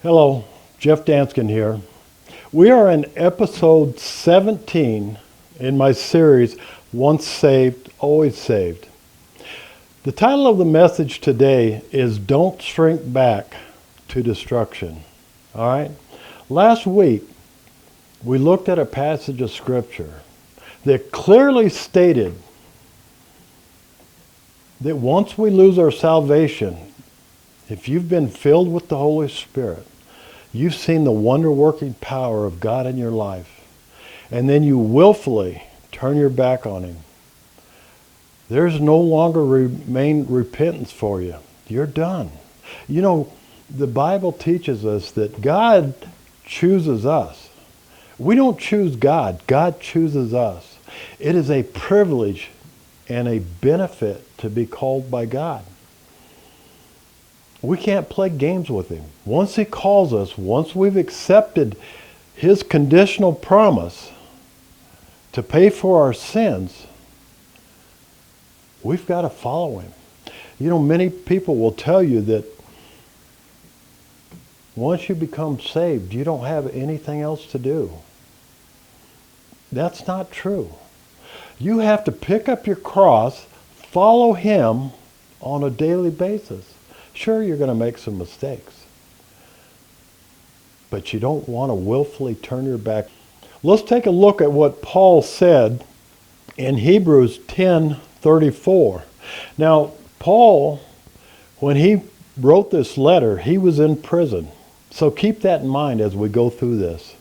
Hello, Jeff Danskin here. We are in episode 17 in my series, Once Saved, Always Saved. The title of the message today is Don't Shrink Back to Destruction. All right? Last week, we looked at a passage of Scripture that clearly stated that once we lose our salvation, if you've been filled with the Holy Spirit, you've seen the wonder-working power of God in your life, and then you willfully turn your back on Him, there's no longer remain repentance for you. You're done. You know, the Bible teaches us that God chooses us. We don't choose God. God chooses us. It is a privilege and a benefit to be called by God. We can't play games with Him. Once He calls us, once we've accepted His conditional promise to pay for our sins, we've got to follow Him. You know, many people will tell you that once you become saved, you don't have anything else to do. That's not true. You have to pick up your cross, follow Him on a daily basis. Sure, you're going to make some mistakes, but you don't want to willfully turn your back. Let's take a look at what Paul said in Hebrews 10:34. Now, Paul, when he wrote this letter, he was in prison. So keep that in mind as we go through this.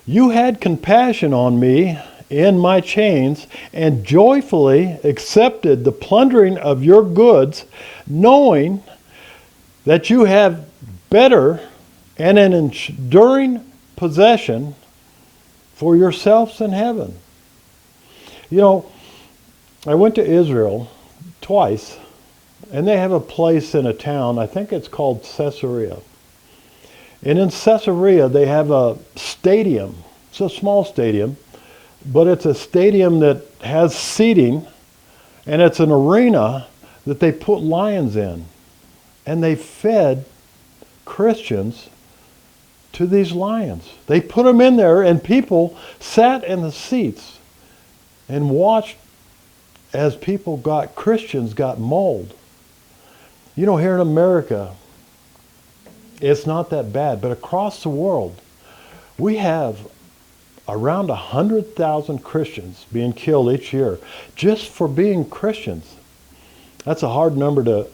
You had compassion on me in my chains, and joyfully accepted the plundering of your goods, knowing that you have better and an enduring possession for yourselves in heaven. You know, I went to Israel twice, and they have a place in a town, I think it's called Caesarea. And in Caesarea, they have a stadium. It's a small stadium, but it's a stadium that has seating, and it's an arena that they put lions in. And they fed Christians to these lions. They put them in there, and people sat in the seats and watched as Christians got mauled. You know, here in America, it's not that bad, but across the world, we have around 100,000 Christians being killed each year just for being Christians. That's a hard number to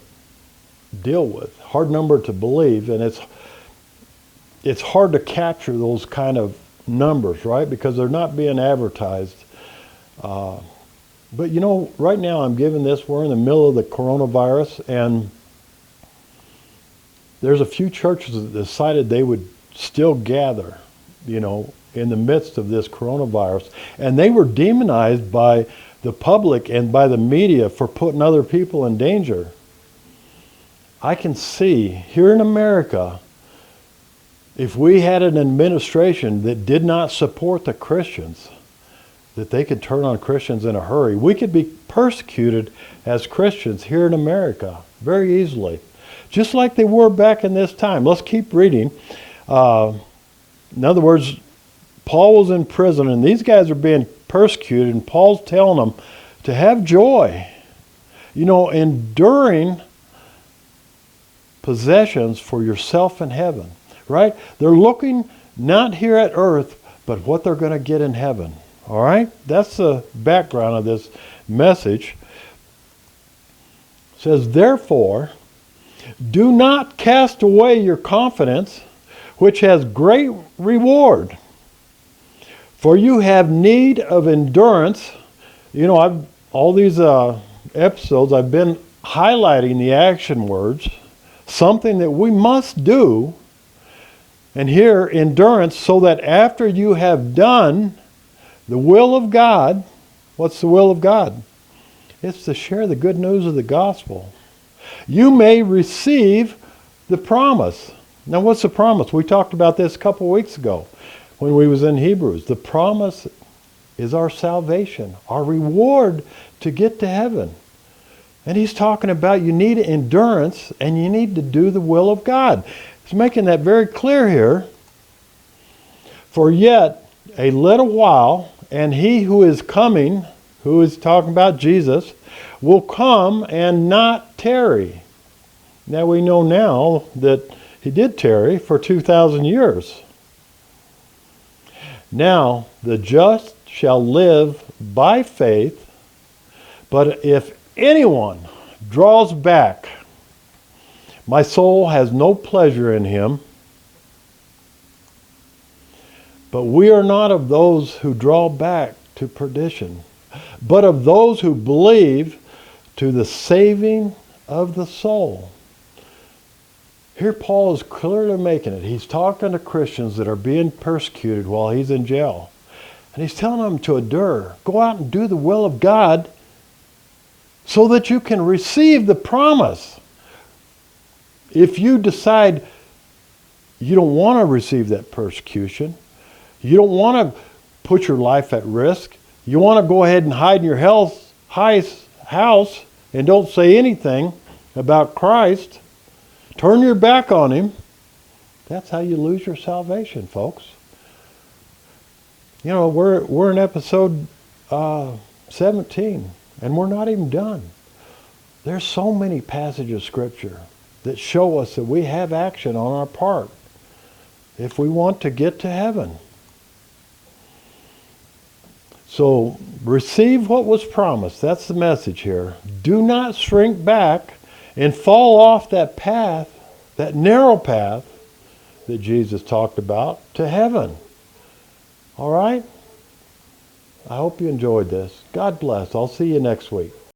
deal with, hard number to believe, and it's hard to capture those kind of numbers, right? Because they're not being advertised. But you know, right now I'm giving this, we're in the middle of the coronavirus, and there's a few churches that decided they would still gather, you know, in the midst of this coronavirus. And they were demonized by the public and by the media for putting other people in danger. I can see here in America, if we had an administration that did not support the Christians, that they could turn on Christians in a hurry. We could be persecuted as Christians here in America very easily, just like they were back in this time. Let's keep reading. In other words, Paul was in prison, and these guys are being persecuted, and Paul's telling them to have joy. You know, enduring possessions for yourself in heaven, right? They're looking not here at earth, but what they're going to get in heaven. All right? That's the background of this message. It says, therefore, do not cast away your confidence, which has great reward. For you have need of endurance. You know, all these episodes, I've been highlighting the action words, something that we must do. And here, endurance, so that after you have done the will of God, what's the will of God? It's to share the good news of the gospel. You may receive the promise. Now, what's the promise? We talked about this a couple weeks ago when we was in Hebrews. The promise is our salvation, our reward to get to heaven. And he's talking about you need endurance and you need to do the will of God. He's making that very clear here. For yet a little while, and he who is coming, who is talking about Jesus, will come and not tarry. Now we know now that he did tarry for 2,000 years. Now the just shall live by faith, but if anyone draws back, my soul has no pleasure in him. But we are not of those who draw back to perdition, but of those who believe to the saving of the soul. Here Paul is clearly making it. He's talking to Christians that are being persecuted while he's in jail. And he's telling them to endure. Go out and do the will of God so that you can receive the promise. If you decide you don't want to receive that persecution, you don't want to put your life at risk, you want to go ahead and hide in your house and don't say anything about Christ, turn your back on him, that's how you lose your salvation, folks. You know, we're in episode 17, and we're not even done. There's so many passages of Scripture that show us that we have action on our part if we want to get to heaven. So receive what was promised. That's the message here. Do not shrink back and fall off that path, that narrow path that Jesus talked about to heaven. All right? I hope you enjoyed this. God bless. I'll see you next week.